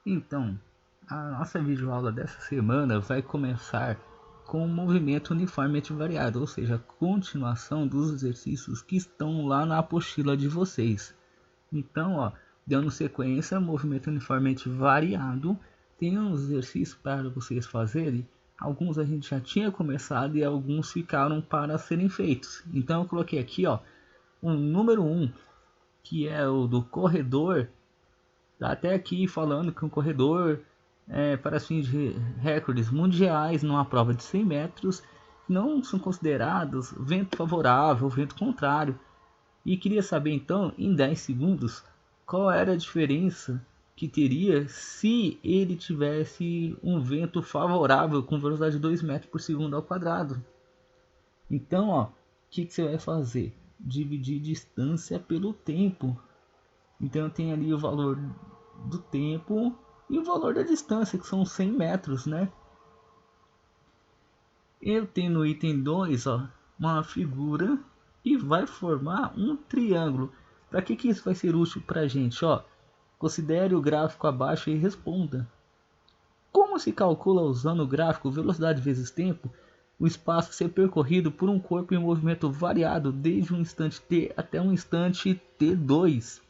Então, a nossa videoaula dessa semana vai começar com um movimento uniformemente variado, ou seja, a continuação dos exercícios que estão lá na apostila de vocês. Então, dando sequência, movimento uniformemente variado, tem uns exercícios para vocês fazerem. Alguns a gente já tinha começado e alguns ficaram para serem feitos. Então eu coloquei aqui, o número 1, que é o do corredor. Tá até aqui falando que um corredor para fins de recordes mundiais numa prova de 100 metros não são considerados vento favorável, vento contrário. E queria saber então, em 10 segundos, qual era a diferença que teria se ele tivesse um vento favorável com velocidade de 2 metros por segundo ao quadrado. Então, que você vai fazer? Dividir distância pelo tempo. Então tem ali o valor do tempo e o valor da distância, que são 100 metros, né? Eu tenho no item 2, uma figura e vai formar um triângulo. Para que isso vai ser útil para a gente? Considere o gráfico abaixo e responda. Como se calcula usando o gráfico velocidade vezes tempo o espaço a ser percorrido por um corpo em movimento variado desde um instante t até um instante t2?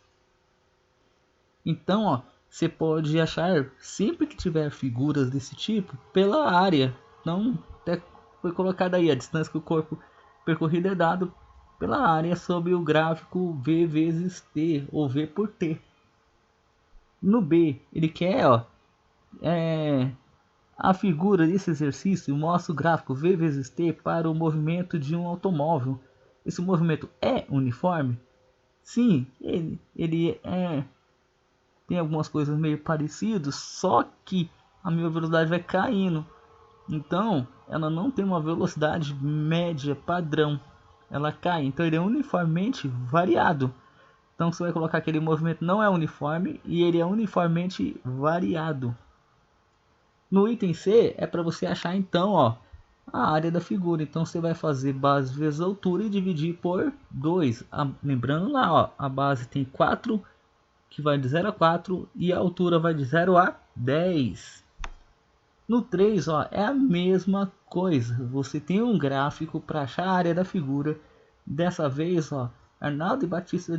Então, você pode achar sempre que tiver figuras desse tipo pela área. Então, até foi colocada aí a distância que o corpo percorrido é dado pela área sob o gráfico V vezes T ou V por T. No B, ele quer, a figura desse exercício mostra o gráfico V vezes T para o movimento de um automóvel. Esse movimento é uniforme? Sim, ele tem algumas coisas meio parecidas, só que a minha velocidade vai caindo. Então, ela não tem uma velocidade média padrão. Ela cai, então ele é uniformemente variado. Então você vai colocar que aquele movimento não é uniforme e ele é uniformemente variado. No item C é para você achar então, a área da figura. Então você vai fazer base vezes altura e dividir por 2. Lembrando lá, a base tem 4, que vai de 0 a 4 e a altura vai de 0 a 10. No 3, é a mesma coisa. Você tem um gráfico para achar a área da figura. Dessa vez, Arnaldo e Batista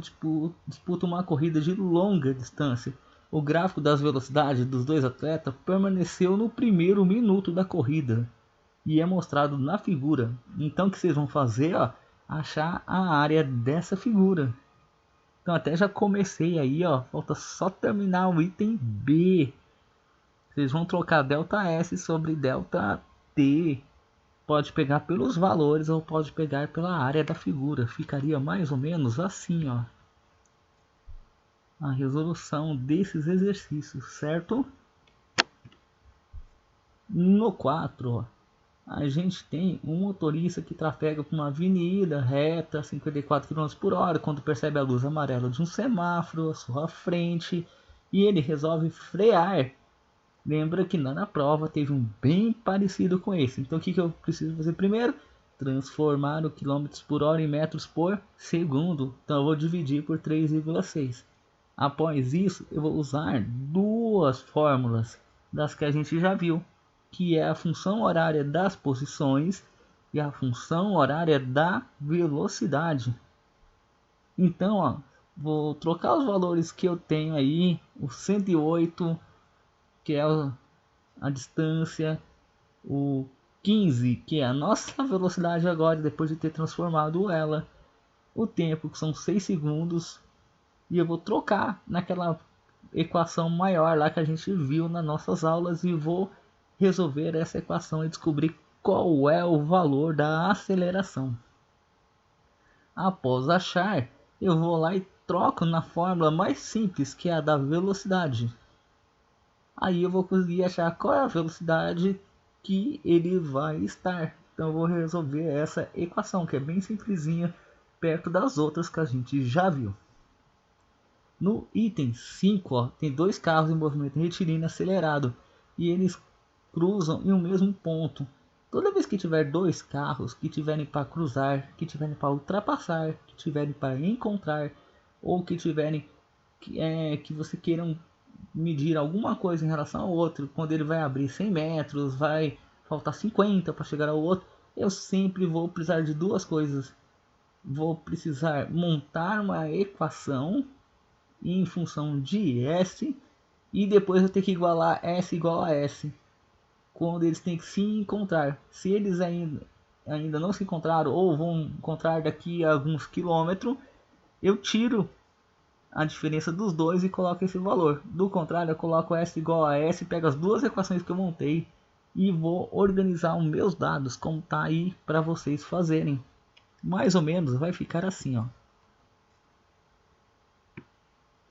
disputam uma corrida de longa distância. O gráfico das velocidades dos dois atletas permaneceu no primeiro minuto da corrida e é mostrado na figura. Então o que vocês vão fazer, achar a área dessa figura. Então até já comecei aí, falta só terminar o item B. Vocês vão trocar ΔS sobre ΔT. Pode pegar pelos valores ou pode pegar pela área da figura. Ficaria mais ou menos assim, a resolução desses exercícios, certo? No 4, a gente tem um motorista que trafega por uma avenida reta, 54 km por hora, quando percebe a luz amarela de um semáforo à sua frente e ele resolve frear. Lembra que na prova teve um bem parecido com esse. Então o que eu preciso fazer primeiro? Transformar o quilômetros por hora em metros por segundo. Então eu vou dividir por 3,6. Após isso, eu vou usar duas fórmulas das que a gente já viu, que é a função horária das posições e a função horária da velocidade. Então, vou trocar os valores que eu tenho aí, o 108, que é a distância, o 15, que é a nossa velocidade agora, depois de ter transformado ela, o tempo, que são 6 segundos, e eu vou trocar naquela equação maior lá que a gente viu nas nossas aulas e vou resolver essa equação e descobrir qual é o valor da aceleração. Após achar, eu vou lá e troco na fórmula mais simples, que é a da velocidade. Aí eu vou conseguir achar qual é a velocidade que ele vai estar. Então eu vou resolver essa equação, que é bem simplesinha, perto das outras que a gente já viu. No item 5, tem dois carros em movimento retilíneo acelerado e eles cruzam em um mesmo ponto. Toda vez que tiver dois carros que tiverem para cruzar, que tiverem para ultrapassar, que tiverem para encontrar ou que tiverem que você queiram medir alguma coisa em relação ao outro, quando ele vai abrir 100 metros, vai faltar 50 para chegar ao outro, eu sempre vou precisar de duas coisas. Vou precisar montar uma equação em função de S e depois eu tenho que igualar S igual a S quando eles têm que se encontrar. Se eles ainda não se encontraram ou vão encontrar daqui a alguns quilômetros, eu tiro a diferença dos dois e coloco esse valor. Do contrário, eu coloco S igual a S, pego as duas equações que eu montei e vou organizar os meus dados como tá aí para vocês fazerem. Mais ou menos vai ficar assim, ó.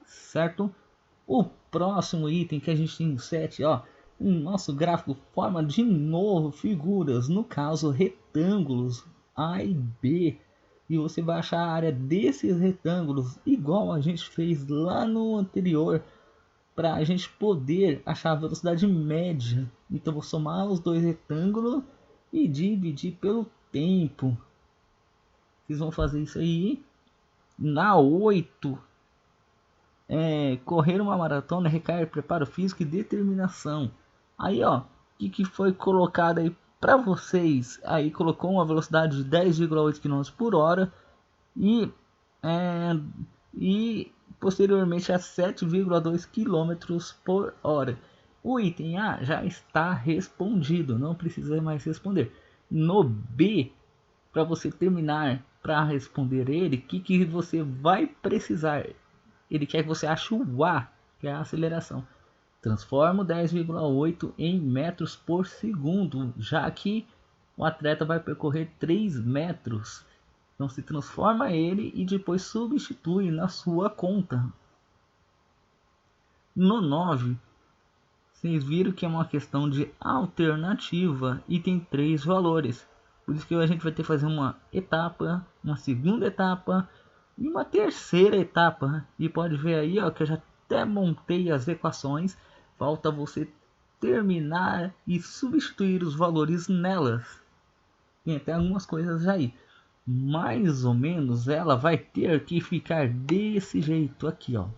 Certo? O próximo item que a gente tem no set, ó, o nosso gráfico forma de novo figuras, no caso retângulos A e B, e você vai achar a área desses retângulos igual a gente fez lá no anterior, para a gente poder achar a velocidade média. Então vou somar os dois retângulos e dividir pelo tempo. Vocês vão fazer isso aí. Na 8, correr uma maratona requer preparo físico e determinação. Aí, ó, o que foi colocado aí para vocês? Aí colocou uma velocidade de 10,8 km por hora e, é, e posteriormente a 7,2 km por hora. O item A já está respondido, não precisa mais responder. No B, para você terminar para responder ele, o que você vai precisar? Ele quer que você ache o A, que é a aceleração. Transforma o 10,8 em metros por segundo, já que o atleta vai percorrer 3 metros. Então se transforma ele e depois substitui na sua conta. No 9, vocês viram que é uma questão de alternativa e tem 3 valores. Por isso que a gente vai ter que fazer uma etapa, uma segunda etapa e uma terceira etapa. E pode ver aí, ó, que eu já até montei as equações. Falta você terminar e substituir os valores nelas. Tem até algumas coisas aí. Mais ou menos ela vai ter que ficar desse jeito aqui, ó.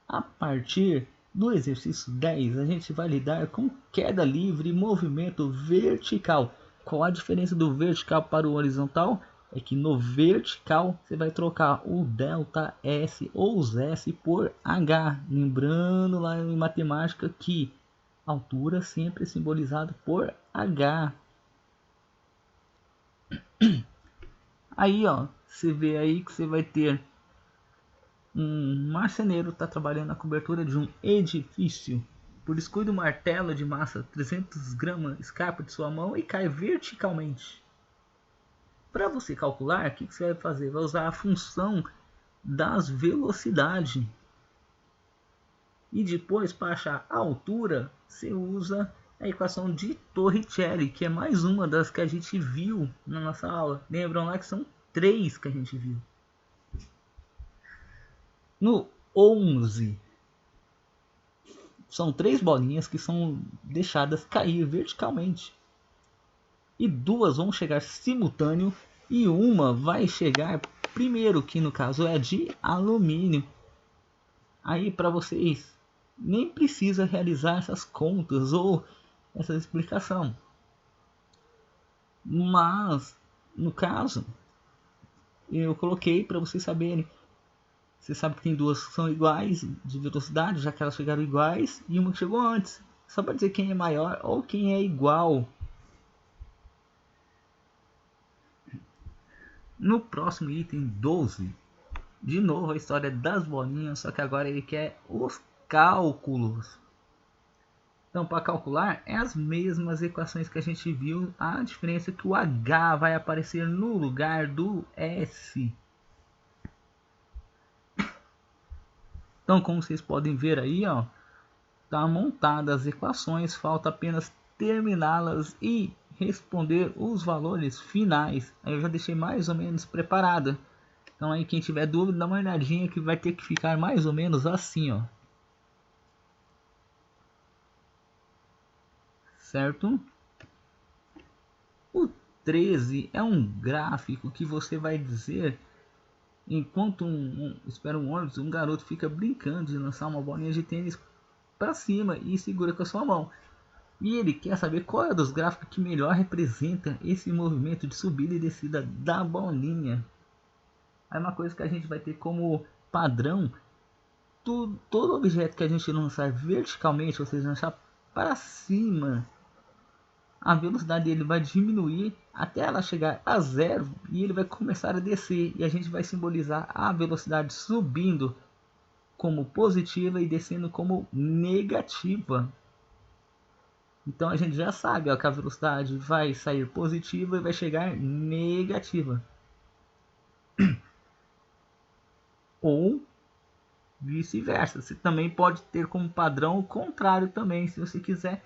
A partir do exercício 10, a gente vai lidar com queda livre e movimento vertical. Qual a diferença do vertical para o horizontal? É que no vertical você vai trocar o delta S ou os S por H. Lembrando lá em matemática que altura sempre é simbolizado por H. Aí, ó, você vê aí que você vai ter um marceneiro está trabalhando na cobertura de um edifício. Por descuido, o martelo de massa 300 gramas escapa de sua mão e cai verticalmente. Para você calcular, o que você vai fazer? Vai usar a função das velocidades. E depois, para achar a altura, você usa a equação de Torricelli, que é mais uma das que a gente viu na nossa aula. Lembram lá que são 3 que a gente viu. No 11, são 3 bolinhas que são deixadas cair verticalmente. E 2 vão chegar simultâneo e uma vai chegar primeiro, que no caso é de alumínio. Aí para vocês nem precisa realizar essas contas ou essa explicação. Mas no caso eu coloquei para vocês saberem. Você sabe que tem 2 que são iguais de velocidade, já que elas chegaram iguais, e uma que chegou antes. Só para dizer quem é maior ou quem é igual. No próximo item 12, de novo a história das bolinhas, só que agora ele quer os cálculos. Então, para calcular, é as mesmas equações que a gente viu, a diferença é que o H vai aparecer no lugar do S. Então, como vocês podem ver aí, ó, tá montadas as equações, falta apenas terminá-las e responder os valores finais. Aí eu já deixei mais ou menos preparada. Então aí quem tiver dúvida, dá uma olhadinha que vai ter que ficar mais ou menos assim, ó. Certo? O 13 é um gráfico que você vai dizer Enquanto espera um ônibus, um garoto fica brincando de lançar uma bolinha de tênis para cima e segura com a sua mão. E ele quer saber qual é dos gráficos que melhor representa esse movimento de subida e descida da bolinha. É uma coisa que a gente vai ter como padrão. Todo objeto que a gente lançar verticalmente, ou seja, lançar para cima, a velocidade dele vai diminuir até ela chegar a zero e ele vai começar a descer. E a gente vai simbolizar a velocidade subindo como positiva e descendo como negativa. Então a gente já sabe, ó, que a velocidade vai sair positiva e vai chegar negativa. Ou vice-versa. Você também pode ter como padrão o contrário também, se você quiser,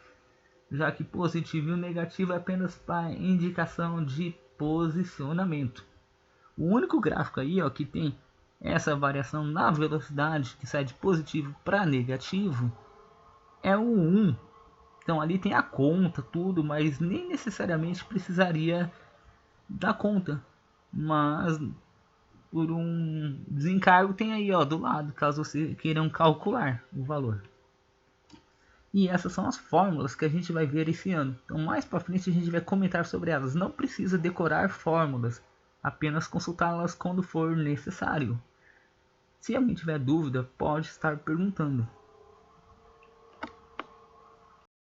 já que positivo e negativo é apenas para indicação de posicionamento. O único gráfico aí, ó, que tem essa variação na velocidade que sai de positivo para negativo é o 1. Então ali tem a conta, tudo, mas nem necessariamente precisaria da conta. Mas por um desencargo tem aí, ó, do lado, caso você queiram calcular o valor. E essas são as fórmulas que a gente vai ver esse ano. Então mais para frente a gente vai comentar sobre elas. Não precisa decorar fórmulas, apenas consultá-las quando for necessário. Se alguém tiver dúvida, pode estar perguntando.